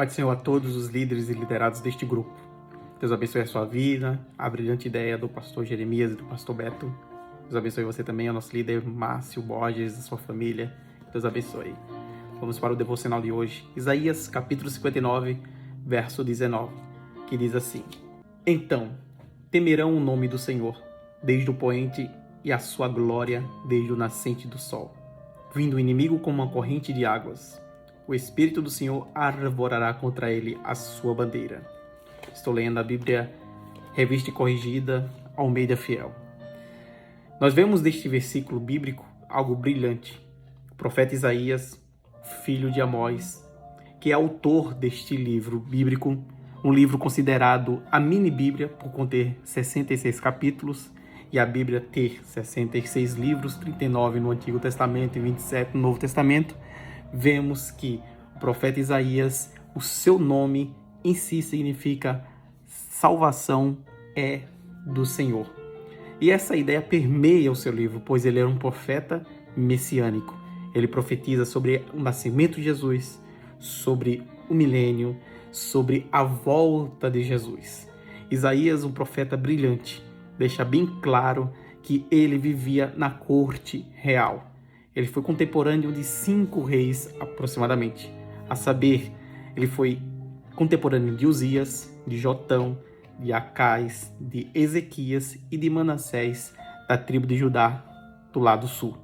Pai do Senhor a todos os líderes e liderados deste grupo. Deus abençoe a sua vida, a brilhante ideia do pastor Jeremias e do pastor Beto. Deus abençoe você também, o nosso líder Márcio Borges, a sua família. Deus abençoe. Vamos para o devocional de hoje. Isaías, capítulo 59, verso 19, que diz assim: Então, temerão o nome do Senhor, desde o poente, e a sua glória desde o nascente do sol. Vindo o inimigo como uma corrente de águas, o Espírito do Senhor arvorará contra ele a sua bandeira. Estou lendo a Bíblia Revista e Corrigida, Almeida Fiel. Nós vemos neste versículo bíblico algo brilhante. O profeta Isaías, filho de Amós, que é autor deste livro bíblico, um livro considerado a mini-bíblia por conter 66 capítulos, e a Bíblia ter 66 livros, 39 no Antigo Testamento e 27 no Novo Testamento, vemos que o profeta Isaías, o seu nome em si significa salvação é do Senhor. E essa ideia permeia o seu livro, pois ele era um profeta messiânico. Ele profetiza sobre o nascimento de Jesus, sobre o milênio, sobre a volta de Jesus. Isaías, um profeta brilhante, deixa bem claro que ele vivia na corte real. Ele foi contemporâneo de 5 reis aproximadamente. A saber, ele foi contemporâneo de Uzias, de Jotão, de Acais, de Ezequias e de Manassés, da tribo de Judá, do lado sul.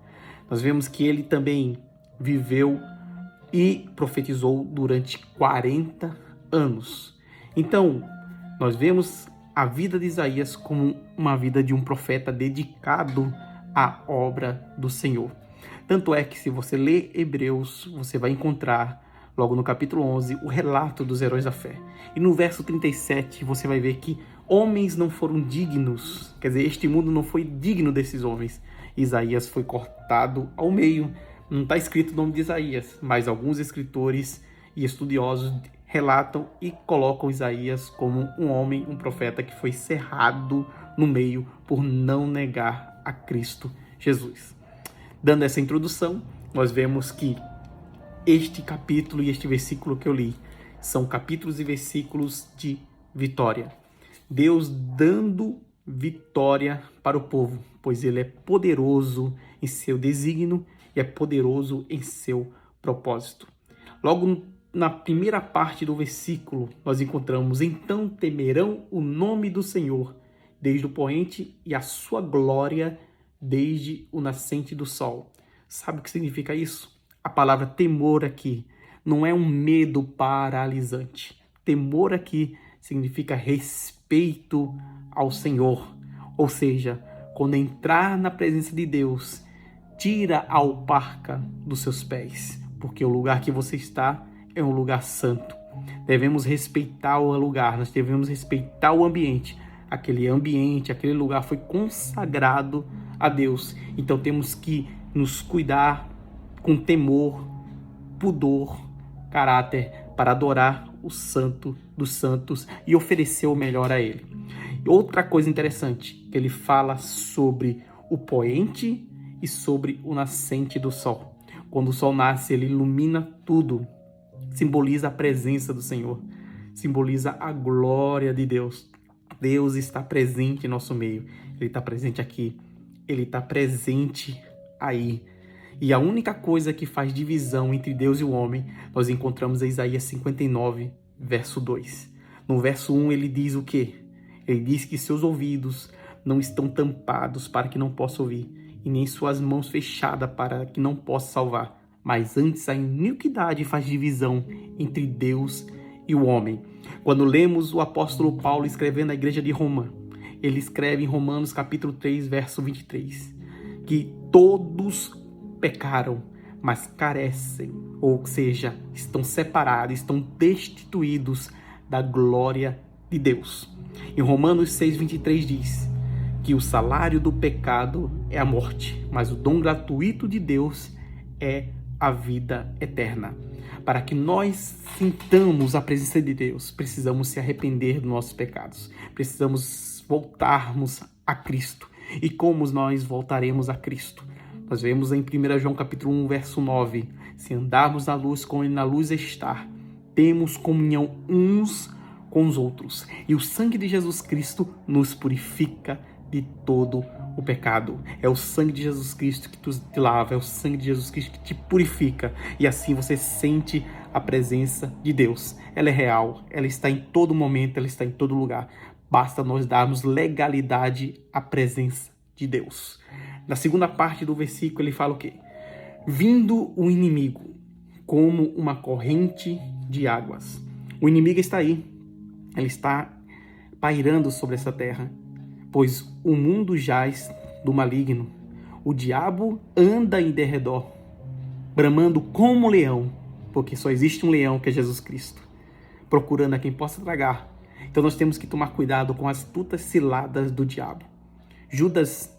Nós vemos que ele também viveu e profetizou durante 40 anos. Então, nós vemos a vida de Isaías como uma vida de um profeta dedicado à obra do Senhor. Tanto é que se você ler Hebreus, você vai encontrar, logo no capítulo 11, o relato dos heróis da fé. E no verso 37, você vai ver que homens não foram dignos, quer dizer, este mundo não foi digno desses homens. Isaías foi cortado ao meio. Não está escrito o nome de Isaías, mas alguns escritores e estudiosos relatam e colocam Isaías como um homem, um profeta que foi cerrado no meio por não negar a Cristo Jesus. Dando essa introdução, nós vemos que este capítulo e este versículo que eu li são capítulos e versículos de vitória. Deus dando vitória para o povo, pois ele é poderoso em seu desígnio e é poderoso em seu propósito. Logo na primeira parte do versículo, nós encontramos: Então temerão o nome do Senhor, desde o poente, e a sua glória desde o nascente do sol. Sabe o que significa isso? A palavra temor aqui não é um medo paralisante. Temor aqui significa respeito ao Senhor. Ou seja, quando entrar na presença de Deus, tira a alparca dos seus pés, porque o lugar que você está é um lugar santo. Devemos respeitar o lugar, nós devemos respeitar o ambiente. Aquele lugar foi consagrado a Deus. Então temos que nos cuidar com temor, pudor, caráter, para adorar o Santo dos Santos e oferecer o melhor a Ele. Outra coisa interessante, que ele fala sobre o poente e sobre o nascente do sol. Quando o sol nasce, ele ilumina tudo. Simboliza a presença do Senhor, simboliza a glória de Deus. Deus está presente em nosso meio, Ele está presente aqui, Ele está presente aí. E a única coisa que faz divisão entre Deus e o homem, nós encontramos em Isaías 59, verso 2. No verso 1 ele diz o quê? Ele diz que seus ouvidos não estão tampados para que não possa ouvir, e nem suas mãos fechadas para que não possa salvar. Mas antes a iniquidade faz divisão entre Deus e o homem. Quando lemos o apóstolo Paulo escrevendo à igreja de Roma, ele escreve em Romanos capítulo 3, verso 23, que todos pecaram, mas carecem, ou seja, estão separados, estão destituídos da glória de Deus. Em Romanos 6, 23 diz que o salário do pecado é a morte, mas o dom gratuito de Deus é a vida eterna. Para que nós sintamos a presença de Deus, precisamos se arrepender dos nossos pecados. Precisamos voltarmos a Cristo. E como nós voltaremos a Cristo? Nós vemos em 1 João capítulo 1, verso 9. Se andarmos na luz como ele na luz está, temos comunhão uns com os outros. E o sangue de Jesus Cristo nos purifica de todo o pecado. É o sangue de Jesus Cristo que te lava, é o sangue de Jesus Cristo que te purifica. E assim você sente a presença de Deus. Ela é real, ela está em todo momento, ela está em todo lugar. Basta nós darmos legalidade à presença de Deus. Na segunda parte do versículo ele fala o quê? Vindo o inimigo como uma corrente de águas. O inimigo está aí. Ele está pairando sobre essa terra, pois o mundo jaz do maligno. O diabo anda em derredor, bramando como leão, porque só existe um leão que é Jesus Cristo, procurando a quem possa tragar. Então nós temos que tomar cuidado com as astutas ciladas do diabo. Judas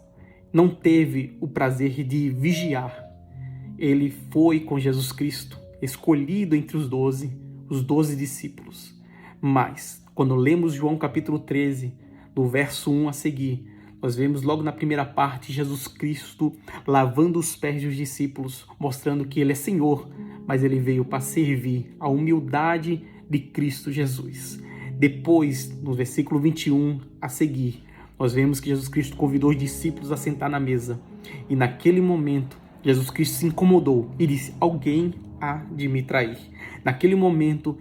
não teve o prazer de vigiar. Ele foi com Jesus Cristo, escolhido entre os 12 discípulos. Mas, quando lemos João capítulo 13, do verso 1 a seguir, nós vemos logo na primeira parte Jesus Cristo lavando os pés dos discípulos, mostrando que ele é Senhor, mas ele veio para servir a humildade de Cristo Jesus. Depois, no versículo 21 a seguir, nós vemos que Jesus Cristo convidou os discípulos a sentar na mesa. E naquele momento, Jesus Cristo se incomodou e disse: alguém há de me trair. Naquele momento,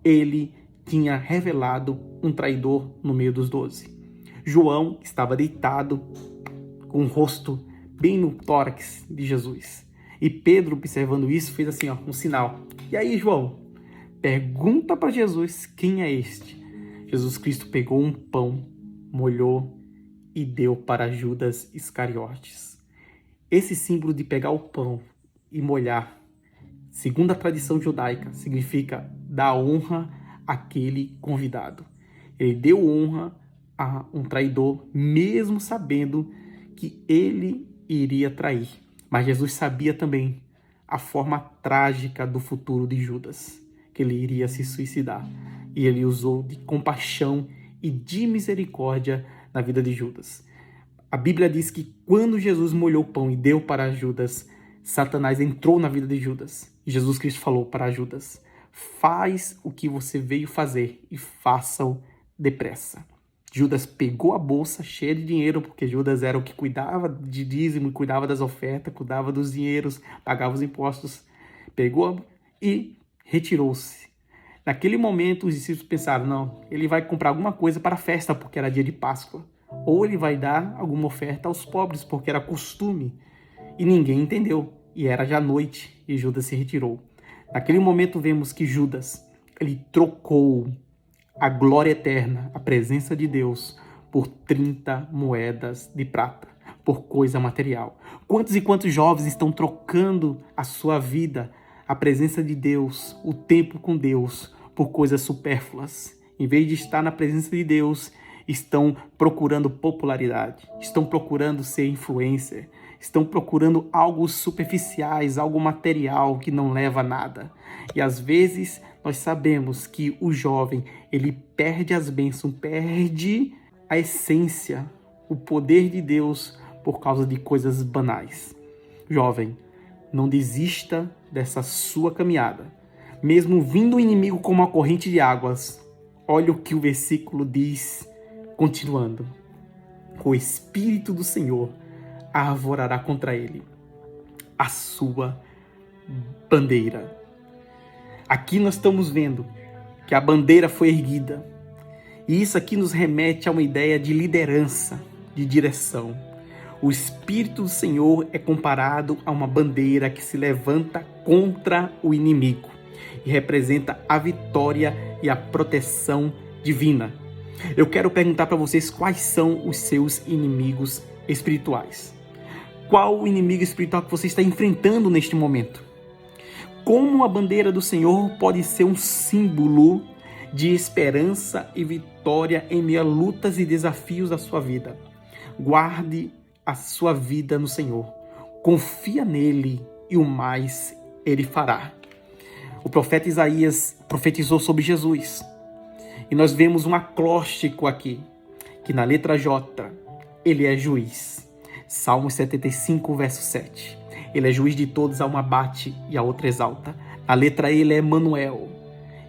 ele tinha revelado um traidor no meio dos 12. João estava deitado com o rosto bem no tórax de Jesus. E Pedro, observando isso, fez assim, um sinal. E aí, João, pergunta para Jesus quem é este. Jesus Cristo pegou um pão, molhou e deu para Judas Iscariotes. Esse símbolo de pegar o pão e molhar, segundo a tradição judaica, significa dar honra àquele convidado. Ele deu honra a um traidor, mesmo sabendo que ele iria trair. Mas Jesus sabia também a forma trágica do futuro de Judas, que ele iria se suicidar. E ele usou de compaixão e de misericórdia na vida de Judas. A Bíblia diz que quando Jesus molhou o pão e deu para Judas, Satanás entrou na vida de Judas. E Jesus Cristo falou para Judas: faz o que você veio fazer e faça-o depressa. Judas pegou a bolsa cheia de dinheiro, porque Judas era o que cuidava de dízimo, cuidava das ofertas, cuidava dos dinheiros, pagava os impostos. Pegou e retirou-se. Naquele momento, os discípulos pensaram: não, ele vai comprar alguma coisa para a festa, porque era dia de Páscoa. Ou ele vai dar alguma oferta aos pobres, porque era costume. E ninguém entendeu. E era já noite, e Judas se retirou. Naquele momento, vemos que Judas, ele trocou a glória eterna, a presença de Deus, por 30 moedas de prata, por coisa material. Quantos e quantos jovens estão trocando a sua vida, a presença de Deus, o tempo com Deus, por coisas supérfluas? Em vez de estar na presença de Deus, estão procurando popularidade, estão procurando ser influencer, estão procurando algo superficiais, algo material que não leva a nada. E às vezes nós sabemos que o jovem, ele perde as bênçãos, perde a essência, o poder de Deus por causa de coisas banais. Jovem, não desista dessa sua caminhada. Mesmo vindo o inimigo como uma corrente de águas, olha o que o versículo diz, continuando: o Espírito do Senhor arvorará contra ele a sua bandeira. Aqui nós estamos vendo que a bandeira foi erguida. E isso aqui nos remete a uma ideia de liderança, de direção. O Espírito do Senhor é comparado a uma bandeira que se levanta contra o inimigo e representa a vitória e a proteção divina. Eu quero perguntar para vocês quais são os seus inimigos espirituais. Qual o inimigo espiritual que você está enfrentando neste momento? Como a bandeira do Senhor pode ser um símbolo de esperança e vitória em meio a lutas e desafios da sua vida? Guarde a sua vida no Senhor. Confia nele e o mais ele fará. O profeta Isaías profetizou sobre Jesus. E nós vemos um acróstico aqui, que na letra J, ele é juiz. Salmo 75, verso 7. Ele é juiz de todos, a uma bate e a outra exalta. Na letra E, ele é Emanuel.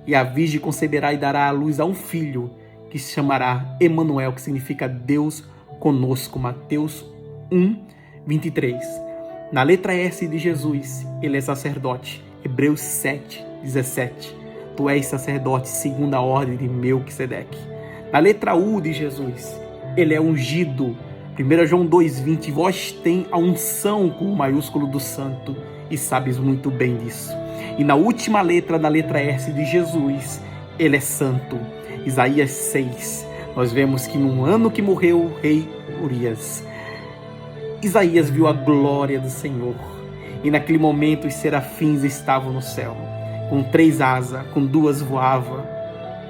E a virgem conceberá e dará à luz a um filho, que se chamará Emanuel, que significa Deus conosco. Mateus 1, 23. Na letra S de Jesus, ele é sacerdote. Hebreus 7, 17. Tu és sacerdote segundo a ordem de Melquisedeque. Na letra U de Jesus, ele é ungido. 1 João 2,20. Vós tem a unção com o maiúsculo do santo, e sabes muito bem disso. E na última letra, na letra S de Jesus, ele é santo. Isaías 6. Nós vemos que no ano que morreu o rei Urias, Isaías viu a glória do Senhor. E naquele momento os serafins estavam no céu. Com 3 asas, com 2 voava,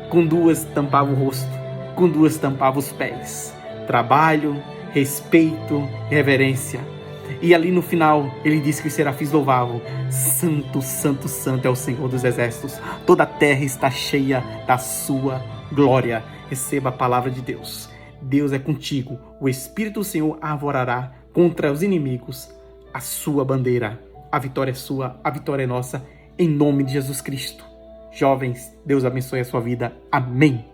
com 2 tampava o rosto, com 2 tampava os pés. Trabalho, respeito, reverência. E ali no final, ele disse que os serafins louvavam: Santo, Santo, Santo é o Senhor dos Exércitos. Toda a terra está cheia da sua glória. Receba a palavra de Deus. Deus é contigo. O Espírito do Senhor arvorará contra os inimigos a sua bandeira. A vitória é sua, a vitória é nossa, em nome de Jesus Cristo. Jovens, Deus abençoe a sua vida. Amém.